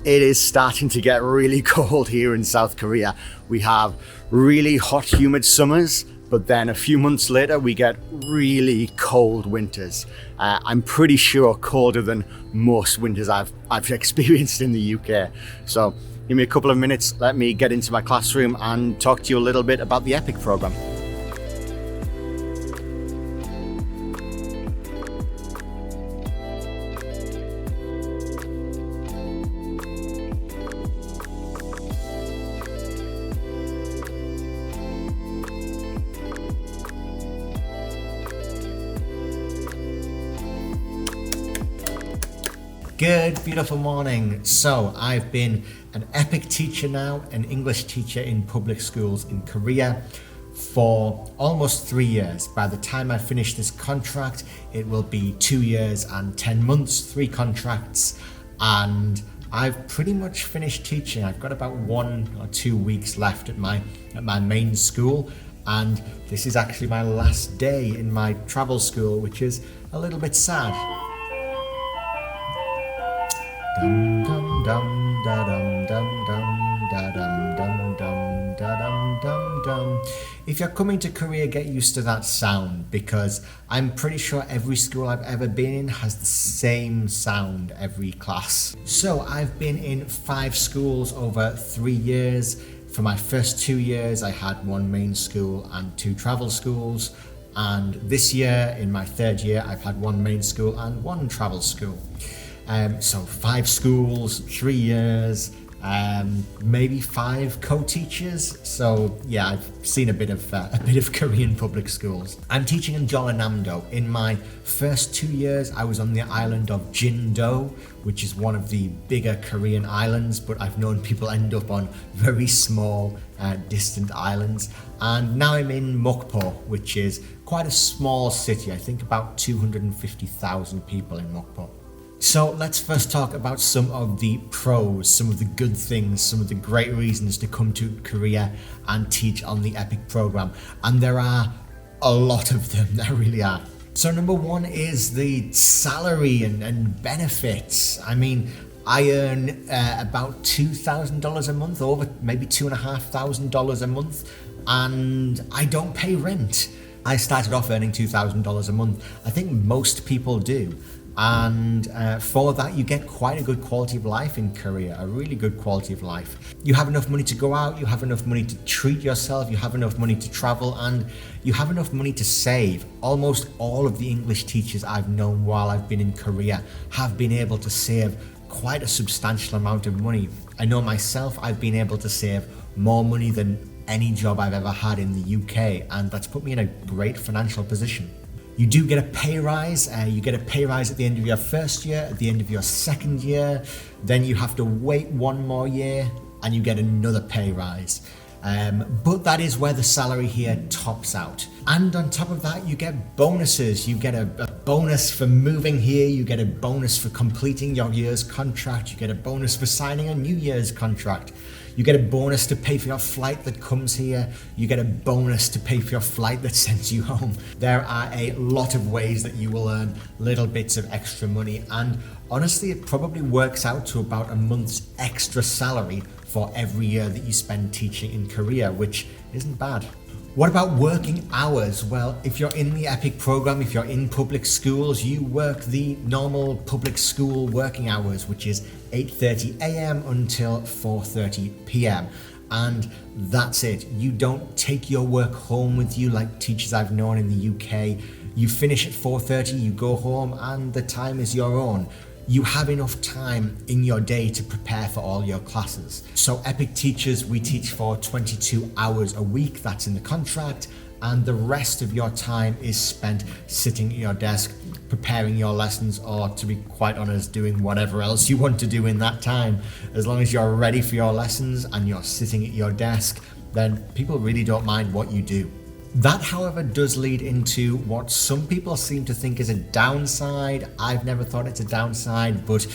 It is starting to get really cold here in South Korea. We have really hot, humid summers, but then a few months later we get really cold winters. I'm pretty sure colder than most winters I've experienced in the UK. So give me a couple of minutes, let me get into my classroom and talk to you a little bit about the EPIK program. Good, beautiful morning. So I've been an EPIK teacher now, an English teacher in public schools in Korea for almost 3 years. By the time I finish this contract, it will be 2 years and 10 months, 3 contracts, and I've pretty much finished teaching. I've got about 1 or 2 weeks left at my main school, and this is actually my last day in my travel school, which is a little bit sad. Dum dum dum da dum dum dum da dum dum dum da dum dum dum. If you're coming to Korea, get used to that sound, because I'm pretty sure every school I've ever been in has the same sound every class. So I've been in 5 schools over 3 years. For my first 2 years, I had 1 main school and 2 travel schools. And this year, in my 3rd year, I've had 1 main school and 1 travel school. So 5 schools, 3 years, maybe 5 co-teachers. So yeah, I've seen a bit of Korean public schools. I'm teaching in Jeollanam-do. In my first 2 years, I was on the island of Jindo, which is one of the bigger Korean islands, but I've known people end up on very small, distant islands. And now I'm in Mokpo, which is quite a small city. I think about 250,000 people in Mokpo. So let's first talk about some of the pros, some of the good things, some of the great reasons to come to Korea and teach on the EPIK program. And there are a lot of them, there really are. So number 1 is the salary and benefits. I mean, I earn about $2,000 a month, over maybe $2,500 a month, and I don't pay rent. I started off earning $2,000 a month. I think most people do. And for that you get quite a good quality of life in Korea, a really good quality of life. You have enough money to go out, you have enough money to treat yourself, you have enough money to travel, and you have enough money to save. Almost all of the English teachers I've known while I've been in Korea have been able to save quite a substantial amount of money. I know myself, I've been able to save more money than any job I've ever had in the UK, and that's put me in a great financial position. You do get a pay rise. You get a pay rise at the end of your first year, at the end of your second year. Then you have to wait 1 more year and you get another pay rise. But that is where the salary here tops out. And on top of that, you get bonuses. You get a bonus for moving here. You get a bonus for completing your year's contract. You get a bonus for signing a new year's contract. You get a bonus to pay for your flight that comes here. You get a bonus to pay for your flight that sends you home. There are a lot of ways that you will earn little bits of extra money, and honestly it probably works out to about a month's extra salary for every year that you spend teaching in Korea, which isn't bad. What about working hours? Well, if you're in the EPIK program, if you're in public schools, you work the normal public school working hours, which is 8:30 a.m. until 4:30 p.m. And that's it. You don't take your work home with you like teachers I've known in the UK. You finish at 4:30, you go home, and the time is your own. You have enough time in your day to prepare for all your classes. So EPIK teachers, we teach for 22 hours a week, that's in the contract, and the rest of your time is spent sitting at your desk, preparing your lessons, or to be quite honest, doing whatever else you want to do in that time. As long as you're ready for your lessons and you're sitting at your desk, then people really don't mind what you do. That, however, does lead into what some people seem to think is a downside. I've never thought it's a downside, but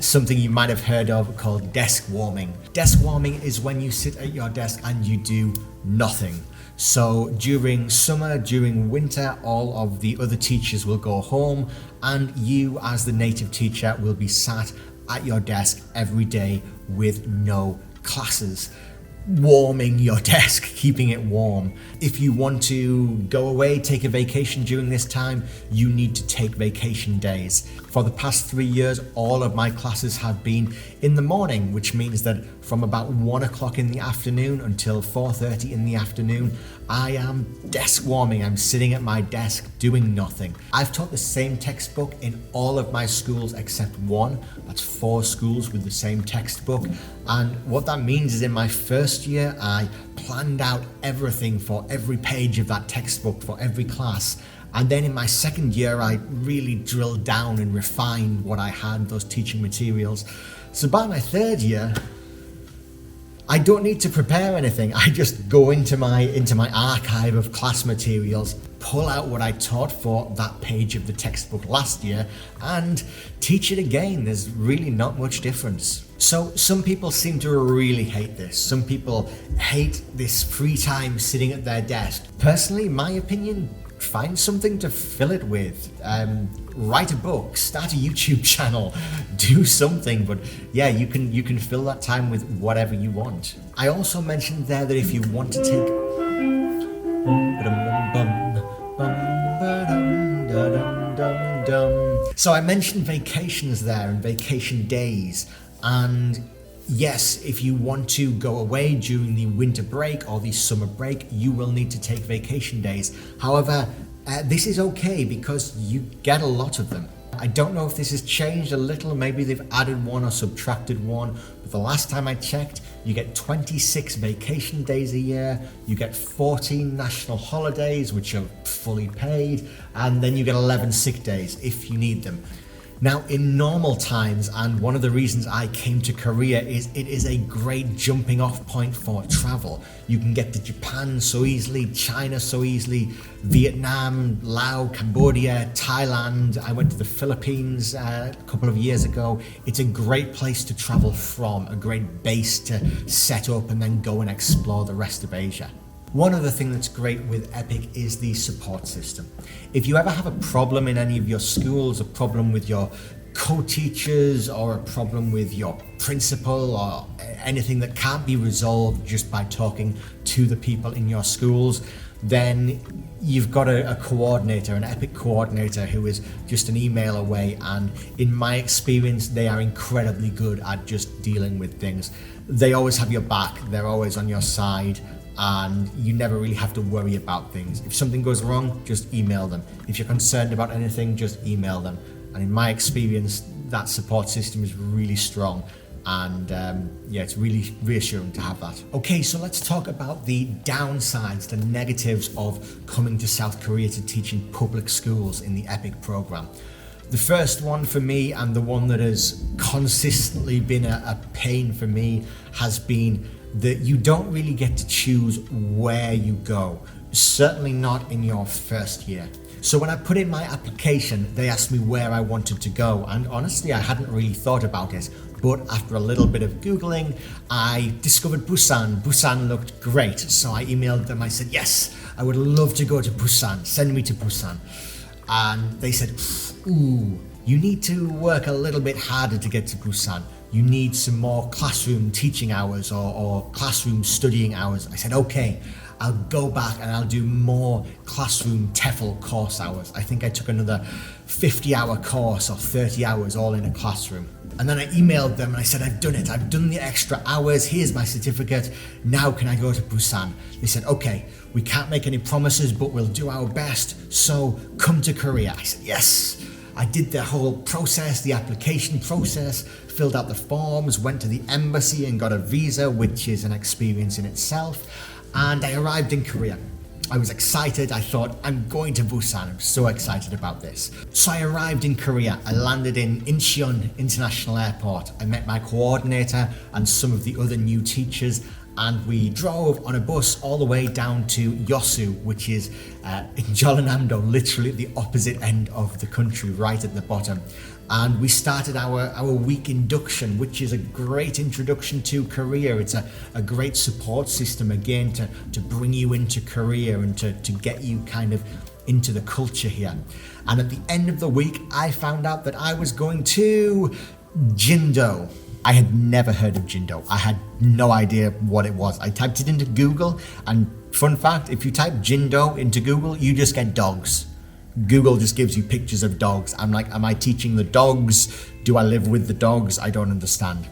something you might have heard of called desk warming. Desk warming is when you sit at your desk and you do nothing. So during summer, during winter, all of the other teachers will go home and you as the native teacher will be sat at your desk every day with no classes, warming your desk, keeping it warm. If you want to go away, take a vacation during this time, you need to take vacation days. For the past 3 years, all of my classes have been in the morning, which means that from about 1 o'clock in the afternoon until 4:30 in the afternoon, I am desk warming. I'm sitting at my desk doing nothing. I've taught the same textbook in all of my schools except one. That's 4 schools with the same textbook. And what that means is in my first year, I planned out everything for every page of that textbook for every class. And then in my second year, I really drilled down and refined what I had, those teaching materials. So by my third year, I don't need to prepare anything. I just go into my archive of class materials, pull out what I taught for that page of the textbook last year, and teach it again. There's really not much difference. So some people seem to really hate this. Some people hate this free time sitting at their desk. Personally, my opinion, find something to fill it with. Write a book, start a YouTube channel, do something. But yeah, you can fill that time with whatever you want. I also mentioned there that if you want to take so I mentioned vacations there and vacation days. And yes, if you want to go away during the winter break or the summer break, you will need to take vacation days. However, this is okay because you get a lot of them. I don't know if this has changed a little, maybe they've added one or subtracted one, but the last time I checked, you get 26 vacation days a year, you get 14 national holidays, which are fully paid, and then you get 11 sick days if you need them. Now, in normal times, and one of the reasons I came to Korea is it is a great jumping off point for travel. You can get to Japan so easily, China so easily, Vietnam, Laos, Cambodia, Thailand. I went to the Philippines a couple of years ago. It's a great place to travel from, a great base to set up and then go and explore the rest of Asia. One other thing that's great with EPIK is the support system. If you ever have a problem in any of your schools, a problem with your co-teachers or a problem with your principal or anything that can't be resolved just by talking to the people in your schools, then you've got a coordinator, an EPIK coordinator who is just an email away, and in my experience they are incredibly good at just dealing with things. They always have your back, they're always on your side, and you never really have to worry about things. If something goes wrong, just email them. If you're concerned about anything, just email them. And in my experience, that support system is really strong, and yeah, it's really reassuring to have that. Okay, so let's talk about the downsides, the negatives of coming to South Korea to teach in public schools in the EPIK program. The first one for me, and the one that has consistently been a pain for me, has been that you don't really get to choose where you go, certainly not in your first year. So when I put in my application, they asked me where I wanted to go, and honestly I hadn't really thought about it, but after a little bit of Googling, I discovered Busan. Busan looked great, so I emailed them. I said, yes, I would love to go to Busan, send me to Busan. And they said, ooh, you need to work a little bit harder to get to Busan. You need some more classroom teaching hours or classroom studying hours. I said, okay, I'll go back and I'll do more classroom TEFL course hours. I think I took another 50-hour course or 30 hours all in a classroom. And then I emailed them and I said, I've done it. I've done the extra hours. Here's my certificate. Now can I go to Busan? They said, okay, we can't make any promises, but we'll do our best. So come to Korea. I said, yes. I did the whole process, the application process, filled out the forms, went to the embassy and got a visa, which is an experience in itself. And I arrived in Korea. I was excited. I thought, I'm going to Busan. I'm so excited about this. So I arrived in Korea. I landed in Incheon International Airport. I met my coordinator and some of the other new teachers, and we drove on a bus all the way down to Yeosu, which is in Jeollanam-do, literally at the opposite end of the country, right at the bottom. And we started our week induction, which is a great introduction to Korea. It's a great support system, again, to bring you into Korea and to get you kind of into the culture here. And at the end of the week, I found out that I was going to Jindo. I had never heard of Jindo. I had no idea what it was. I typed it into Google, and fun fact, if you type Jindo into Google, you just get dogs. Google just gives you pictures of dogs. I'm like, am I teaching the dogs? Do I live with the dogs? I don't understand.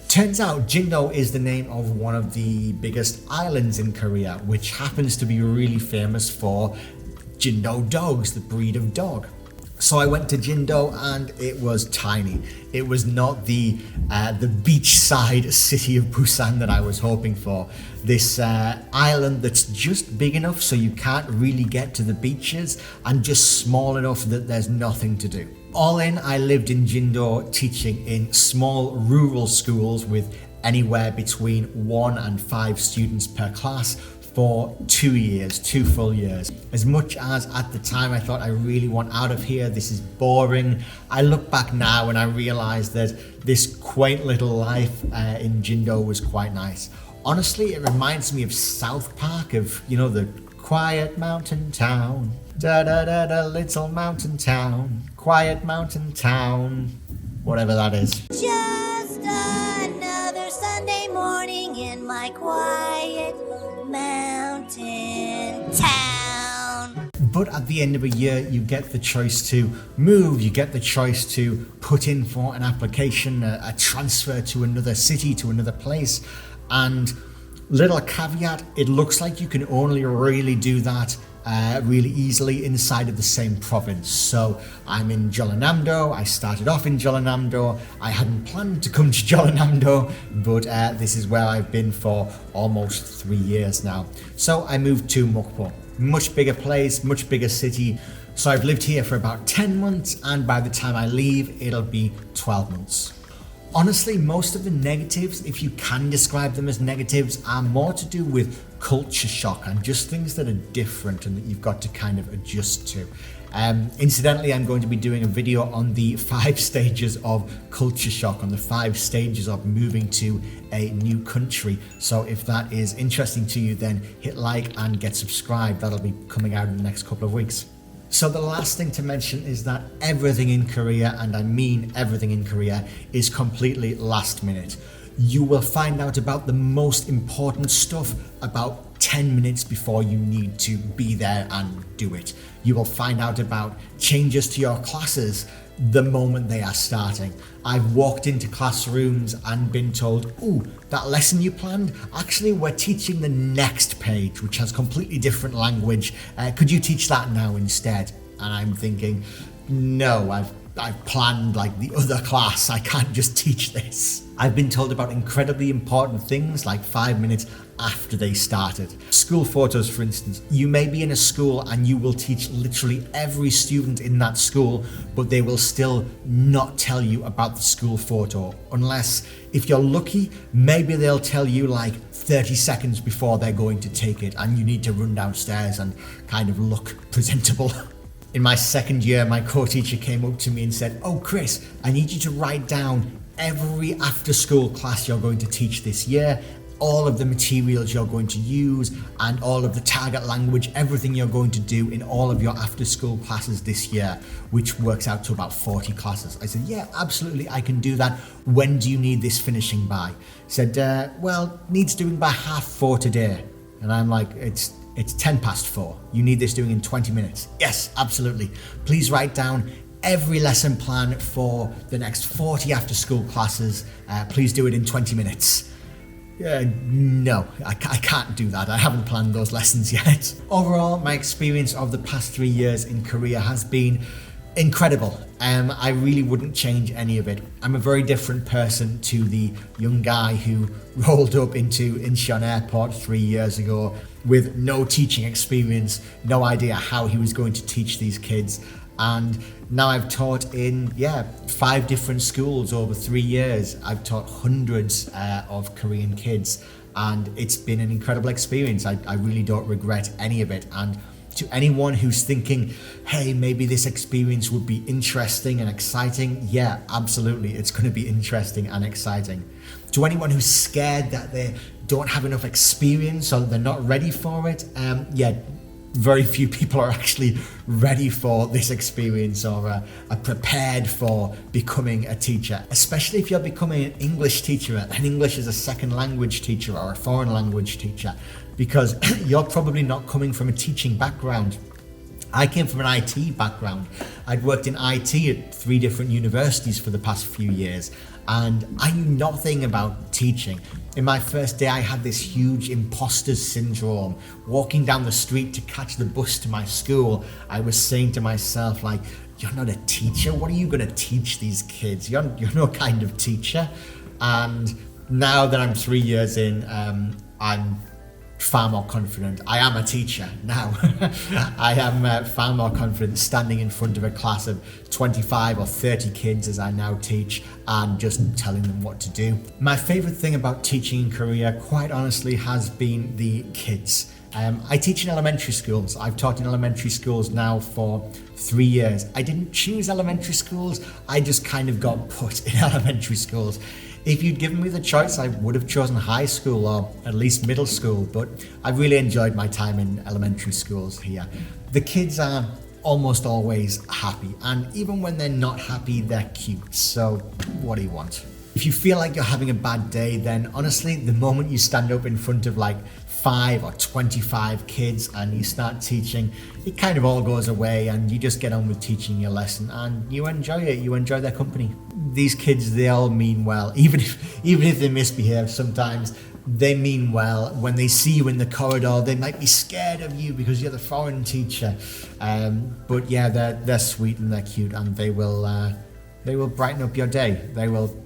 Turns out Jindo is the name of one of the biggest islands in Korea, which happens to be really famous for Jindo dogs, the breed of dog. So I went to Jindo and it was tiny. It was not the beachside city of Busan that I was hoping for. This island that's just big enough so you can't really get to the beaches and just small enough that there's nothing to do. All in, I lived in Jindo teaching in small rural schools with anywhere between 1 and 5 students per class for 2 years, 2 full years. As much as at the time I thought I really want out of here, this is boring, I look back now and I realize that this quaint little life in Jindo was quite nice. Honestly, it reminds me of South Park, of, you know, the quiet mountain town, da da da da, little mountain town, quiet mountain town, whatever that is. Just another Sunday morning in my quiet mountain town. But at the end of a year, you get the choice to move, you get the choice to put in for an application, a transfer to another city, to another place. And little caveat, it looks like you can only really do that really easily inside of the same province. So I'm in Jeollanam-do. I started off in Jeollanam-do. I hadn't planned to come to Jeollanam-do, but this is where I've been for almost 3 years now. So I moved to Mokpo, much bigger place, much bigger city. So I've lived here for about 10 months, and by the time I leave, it'll be 12 months. Honestly, most of the negatives, if you can describe them as negatives, are more to do with culture shock and just things that are different and that you've got to kind of adjust to. Incidentally, I'm going to be doing a video on the 5 stages of culture shock, on the 5 stages of moving to a new country. So if that is interesting to you, then hit like and get subscribed. That'll be coming out in the next couple of weeks. So the last thing to mention is that everything in Korea, and I mean everything in Korea, is completely last minute. You will find out about the most important stuff about 10 minutes before you need to be there and do it. You will find out about changes to your classes the moment they are starting. I've walked into classrooms and been told, ooh, that lesson you planned, actually we're teaching the next page, which has completely different language. Could you teach that now instead? And I'm thinking, no, I've planned like the other class. I can't just teach this. I've been told about incredibly important things like 5 minutes after they started. School photos, for instance. You may be in a school and you will teach literally every student in that school, but they will still not tell you about the school photo. Unless, if you're lucky, maybe they'll tell you like 30 seconds before they're going to take it, and you need to run downstairs and kind of look presentable. In my second year, my co-teacher came up to me and said, oh, Chris, I need you to write down every after-school class you're going to teach this year, all of the materials you're going to use, and all of the target language, everything you're going to do in all of your after-school classes this year, which works out to about 40 classes. I said, yeah, absolutely, I can do that. When do you need this finishing by? He said, well, needs doing by 4:30 today. And I'm like, it's 4:10. You need this doing in 20 minutes. Yes, absolutely. Please write down every lesson plan for the next 40 after school classes. Please do it in 20 minutes. No, I can't do that. I haven't planned those lessons yet. Overall, my experience of the past 3 years in Korea has been incredible. I really wouldn't change any of it. I'm a very different person to the young guy who rolled up into Incheon Airport 3 years ago with no teaching experience, no idea how he was going to teach these kids. And now I've taught in 5 different schools over 3 years. I've taught hundreds of Korean kids, and it's been an incredible experience. I really don't regret any of it. And to anyone who's thinking, hey, maybe this experience would be interesting and exciting, yeah, absolutely, it's going to be interesting and exciting. To anyone who's scared that they don't have enough experience or they're not ready for it, very few people are actually ready for this experience or are prepared for becoming a teacher, especially if you're becoming an English teacher, an English as a second language teacher or a foreign language teacher, because you're probably not coming from a teaching background. I came from an IT background. I'd worked in IT at 3 different universities for the past few years, and I knew nothing about teaching. In my first day, I had this huge imposter syndrome. Walking down the street to catch the bus to my school, I was saying to myself, like, you're not a teacher. What are you going to teach these kids? You're no kind of teacher. And now that I'm 3 years in, I'm far more confident. I am a teacher now. I am far more confident standing in front of a class of 25 or 30 kids as I now teach and just telling them what to do. My favorite thing about teaching in Korea, quite honestly, has been the kids. I teach in elementary schools. I've taught in elementary schools now for 3 years. I didn't choose elementary schools. I just kind of got put in elementary schools. If you'd given me the choice, I would have chosen high school or at least middle school, but I really enjoyed my time in elementary schools here. The kids are almost always happy, and even when they're not happy, they're cute. So what do you want? If you feel like you're having a bad day, then honestly, the moment you stand up in front of like 5 or 25 kids and you start teaching, it kind of all goes away and you just get on with teaching your lesson and you enjoy it. You enjoy their company. These kids, they all mean well. Even if they misbehave sometimes, they mean well. When they see you in the corridor, they might be scared of you because you're the foreign teacher. But yeah, they're sweet and they're cute, and they will brighten up your day. They will,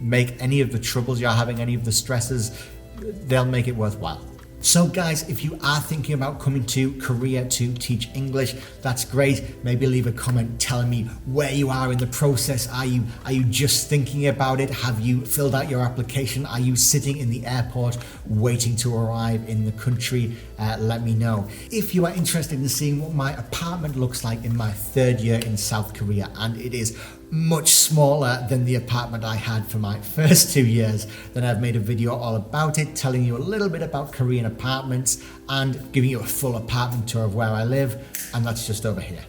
make any of the troubles you're having, any of the stresses, they'll make it worthwhile. So guys, if you are thinking about coming to Korea to teach English, that's great. Maybe leave a comment telling me where you are in the process. Are you just thinking about it? Have you filled out your application? Are you sitting in the airport waiting to arrive in the country? Let me know. If you are interested in seeing what my apartment looks like in my 3rd year in South Korea, and it is much smaller than the apartment I had for my first 2 years, then I've made a video all about it, telling you a little bit about Korean apartments and giving you a full apartment tour of where I live, and that's just over here.